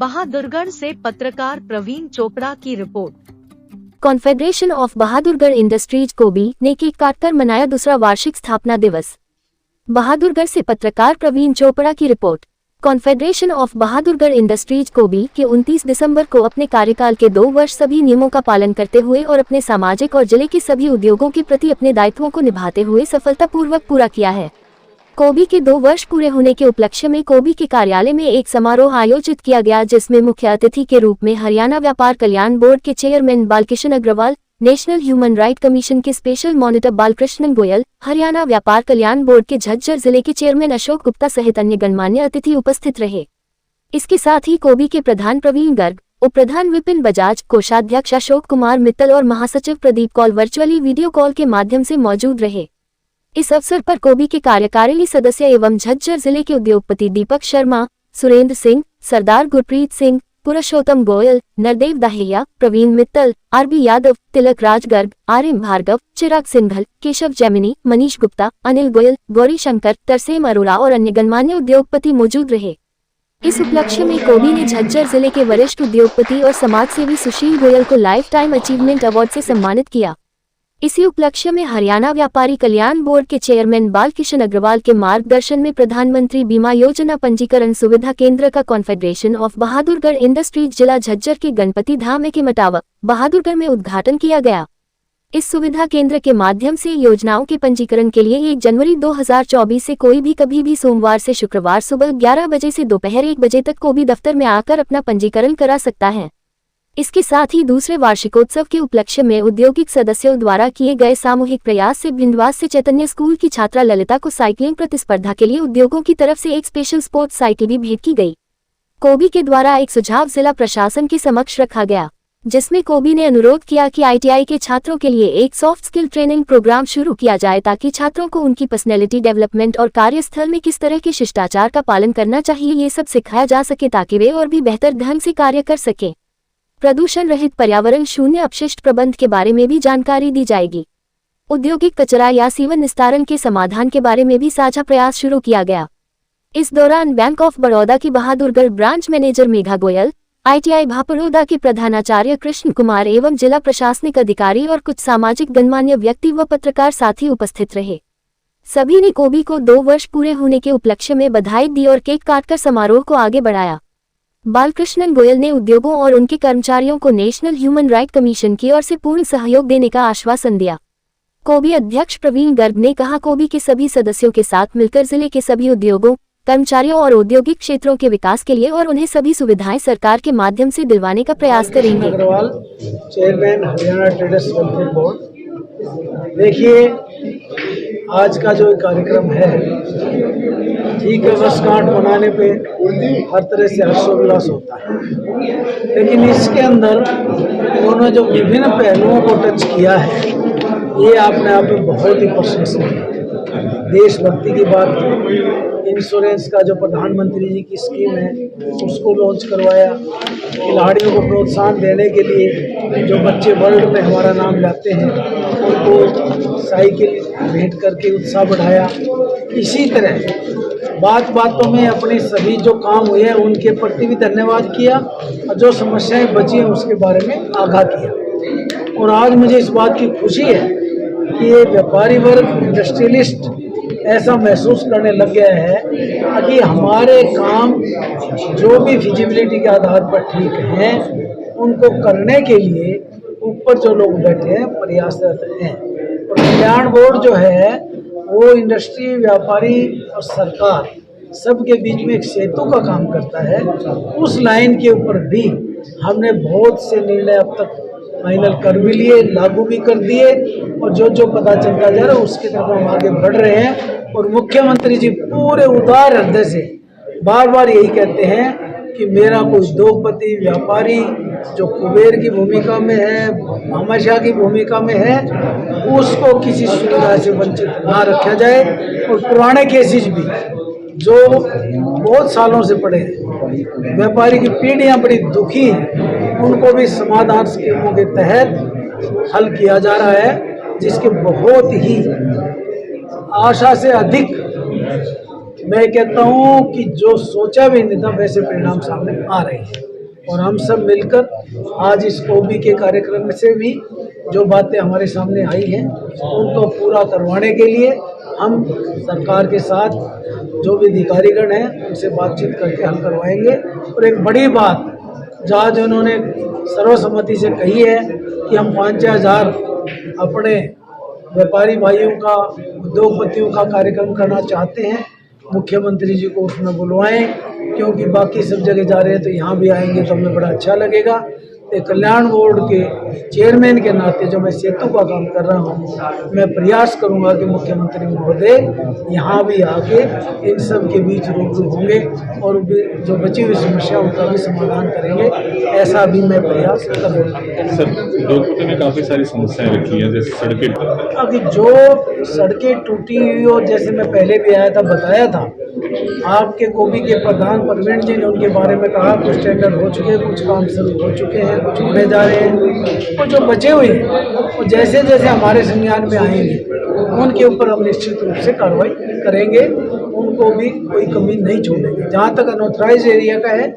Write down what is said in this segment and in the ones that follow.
बहादुरगढ़ से पत्रकार प्रवीण चोपड़ा की report. Confederation of Bahadurgarh industries कोबी ने केक काटकर मनाया दूसरा वार्षिक स्थापना दिवस। बहादुरगढ़ से पत्रकार प्रवीण चोपड़ा की report. Confederation of Bahadurgarh industries कोबी के 29 दिसंबर को अपने कार्यकाल के 2 वर्ष सभी नियमों का पालन करते हुए और अपने सामाजिक और जिले के सभी उद्योगों के प्रति अपने दायित्वों को निभाते हुए सफलतापूर्वक पूरा किया है। कोबी के 2 वर्ष पूरे होने के उपलक्ष्य में कोबी के कार्यालय में एक समारोह आयोजित किया गया, जिसमें मुख्य अतिथि के रूप में हरियाणा व्यापार कल्याण बोर्ड के chairman Balkishan Agarwal, national human right commission के स्पेशल मॉनिटर बालकृष्णन गोयल, हरियाणा व्यापार कल्याण बोर्ड के झज्जर जिले के चेयरमैन अशोक गुप्ता सहित अन्य गणमान्य अतिथि उपस्थित रहे। इसके साथ ही कोबी के प्रधान प्रवीण गर्ग, उप प्रधान विपिन बजाज, कोषाध्यक्ष अशोक कुमार मित्तल और महासचिव Pradeep Kaul virtually video call के माध्यम से मौजूद रहे। इस अवसर पर कोबी के कार्यकारिणी सदस्य एवं झज्जर जिले के उद्योगपति दीपक शर्मा, सुरेंद्र सिंह, सरदार गुरप्रीत सिंह, पुरुषोत्तम गोयल, नरदेव दाहिया, प्रवीण मित्तल, आरबी यादव, तिलक राज गर्ग, आर्यन भार्गव, चिराग सिंघल, केशव जैमिनी, मनीष गुप्ता, अनिल गोयल, गौरी शंकर, तरसेम अरोड़ा और अन्य गणमान्य उद्योगपति मौजूद रहे। इस उपलक्ष्य में कोबी ने झज्जर जिले के वरिष्ठ उद्योगपति और समाजसेवी सुशील गोयल को लाइफ टाइम अचीवमेंट अवार्ड से सम्मानित किया। इसी उपलक्ष्य में हरियाणा व्यापारी कल्याण बोर्ड के चेयरमैन बालकिशन अग्रवाल के मार्गदर्शन में प्रधानमंत्री बीमा योजना पंजीकरण सुविधा केंद्र का कॉन्फेडरेशन ऑफ बहादुरगढ़ इंडस्ट्रीज जिला झज्जर के गणपति धाम के मटावा बहादुरगढ़ में उद्घाटन किया गया। इस सुविधा केंद्र के माध्यम से योजनाओं के पंजीकरण के लिए 1 जनवरी 2024 से कोई भी कभी भी सोमवार से शुक्रवार सुबह 11 बजे से दोपहर 1 बजे तक कोबी दफ्तर में आकर अपना पंजीकरण करा सकता है। इसके साथ ही दूसरे वार्षिकोत्सव के उपलक्ष्य में औद्योगिक सदस्यों द्वारा किए गए सामूहिक प्रयास से भिंडवास से चैतन्य स्कूल की छात्रा ललिता को साइकिलिंग प्रतिस्पर्धा के लिए उद्योगों की तरफ से एक स्पेशल स्पोर्ट्स साइकिल भी भेंट की गई। कोबी के द्वारा एक सुझाव जिला प्रशासन के समक्ष रखा गया, जिसमें कोबी ने अनुरोध किया कि ITI के छात्रों के लिए एक सॉफ्ट स्किल ट्रेनिंग प्रोग्राम शुरू किया जाए, ताकि छात्रों को उनकी पर्सनैलिटी डेवलपमेंट और कार्यस्थल में किस तरह के शिष्टाचार का पालन करना चाहिए ये सब सिखाया जा सके, ताकि वे और भी बेहतर ढंग से कार्य कर सके। प्रदूषण रहित पर्यावरण शून्य अपशिष्ट प्रबंध के बारे में भी जानकारी दी जाएगी। औद्योगिक कचरा या सीवन निस्तारण के समाधान के बारे में भी साझा प्रयास शुरू किया गया। इस दौरान बैंक ऑफ बड़ौदा की Bahadurgarh branch manager Megha Goyal, ITI भापड़ौदा के प्रधानाचार्य कृष्ण कुमार एवं जिला प्रशासनिक अधिकारी और कुछ सामाजिक गणमान्य व्यक्ति व पत्रकार साथी उपस्थित रहे। सभी ने कोबी को 2 वर्ष पूरे होने के उपलक्ष्य में बधाई दी और केक काटकर समारोह को आगे बढ़ाया। बालकृष्णन गोयल ने उद्योगों और उनके कर्मचारियों को नेशनल ह्यूमन राइट कमीशन की ओर से पूर्ण सहयोग देने का आश्वासन दिया। कोबी अध्यक्ष प्रवीण गर्ग ने कहा, कोबी के सभी सदस्यों के साथ मिलकर जिले के सभी उद्योगों, कर्मचारियों और औद्योगिक क्षेत्रों के विकास के लिए और उन्हें सभी सुविधाएं सरकार के माध्यम से दिलवाने का प्रयास करेंगे। Agarwal, chairman Haryana traders welfare board. देखिए, आज का जो कार्यक्रम है, ठीक है, वर्षगांठ मनाने पे हर तरह से हर्षोल्लास होता है, लेकिन इसके अंदर उन्होंने जो विभिन्न पहलुओं को टच किया है, ये अपने आप में बहुत ही प्रशंसनीय है। देशभक्ति की बात, इंश्योरेंस का जो प्रधानमंत्री जी की स्कीम है उसको लॉन्च करवाया, खिलाड़ियों को प्रोत्साहन देने के लिए जो बच्चे वर्ल्ड में हमारा नाम लाते हैं उनको साइकिल भेंट करके उत्साह बढ़ाया। इसी तरह बातों में अपने सभी जो काम हुए हैं उनके प्रति भी धन्यवाद किया और जो समस्याएं बची हैं उसके बारे में आगाह किया। और आज मुझे इस बात की खुशी है कि ये व्यापारी वर्ग, इंडस्ट्रियलिस्ट ऐसा महसूस करने लग गया है कि हमारे काम जो भी फिजिबिलिटी के आधार पर ठीक हैं उनको करने के लिए ऊपर जो लोग बैठे हैं प्रयासरत हैं। और कल्याण बोर्ड जो है वो इंडस्ट्री, व्यापारी और सरकार सबके बीच में एक सेतु का काम करता है। उस लाइन के ऊपर भी हमने बहुत से निर्णय अब तक फाइनल कर भी लिए, लागू भी कर दिए और जो पता चलता जा रहा है उसकी तरफ हम आगे बढ़ रहे हैं। और मुख्यमंत्री जी पूरे उदार हृदय से बार बार यही कहते हैं कि मेरा कोई उद्योगपति, व्यापारी जो कुबेर की भूमिका में है, भामाशाह की भूमिका में है, उसको किसी सुविधा से वंचित ना रखा जाए। और पुराने केसेस भी जो बहुत सालों से पड़े हैं, व्यापारी की पीढ़ियां बड़ी दुखी हैं, उनको भी समाधान स्कीमों के तहत हल किया जा रहा है, जिसके बहुत ही आशा से अधिक मैं कहता हूं कि जो सोचा भी नहीं था वैसे परिणाम सामने आ रहे हैं। और हम सब मिलकर आज इस कोबी के कार्यक्रम से भी जो बातें हमारे सामने आई हैं उनको पूरा करवाने के लिए हम सरकार के साथ जो भी अधिकारीगण हैं उनसे बातचीत करके हल करवाएंगे। और एक बड़ी बात जहाँ जो उन्होंने सर्वसम्मति से कही है कि हम 5,000 अपने व्यापारी भाइयों का, उद्योगपतियों का कार्यक्रम करना चाहते हैं, मुख्यमंत्री जी को उसमें बुलवाएं, क्योंकि बाकी सब जगह जा रहे हैं तो यहाँ भी आएंगे तो हमें बड़ा अच्छा लगेगा। एक कल्याण बोर्ड के चेयरमैन के नाते जो मैं सेतु का काम कर रहा हूँ, मैं प्रयास करूँगा कि मुख्यमंत्री महोदय यहाँ भी आके इन सब के बीच रूबरू होंगे और जो बची हुई समस्या उनका भी समाधान करेंगे, ऐसा भी मैं प्रयास करूँगा। सर, उद्योगपति ने काफ़ी सारी समस्याएं रखी हैं, जैसे सड़कें। अभी जो सड़कें टूटी हुई और जैसे मैं पहले भी आया था बताया था, आपके कोबी के प्रधान प्रवीण जी ने उनके बारे में कहा कुछ टेंडर हो चुके हैं, कुछ काम शुरू हो चुके हैं, कुछ होने जा रहे हैं, और जो बचे हुए हैं वो जैसे जैसे हमारे संज्ञान में आएंगे उनके ऊपर हम निश्चित रूप से कार्रवाई करेंगे, उनको भी कोई कमी नहीं छोड़ेंगे। जहाँ तक अनऑथराइज एरिया का है,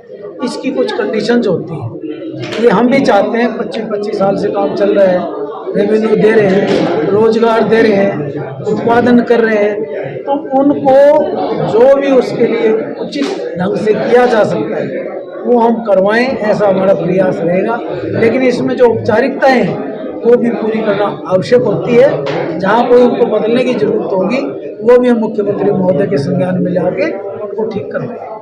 इसकी कुछ कंडीशंस होती हैं, ये हम भी चाहते हैं। 25-25 साल से काम चल रहा है, रेवेन्यू दे रहे हैं, रोजगार दे रहे हैं, उत्पादन कर रहे हैं, तो उनको जो भी उसके लिए उचित ढंग से किया जा सकता है वो हम करवाएं, ऐसा हमारा प्रयास रहेगा। लेकिन इसमें जो औपचारिकताएं हैं वो भी पूरी करना आवश्यक होती है। जहाँ कोई उनको बदलने की जरूरत होगी वो भी हम मुख्यमंत्री महोदय के संज्ञान में लाके उनको ठीक करवाएंगे।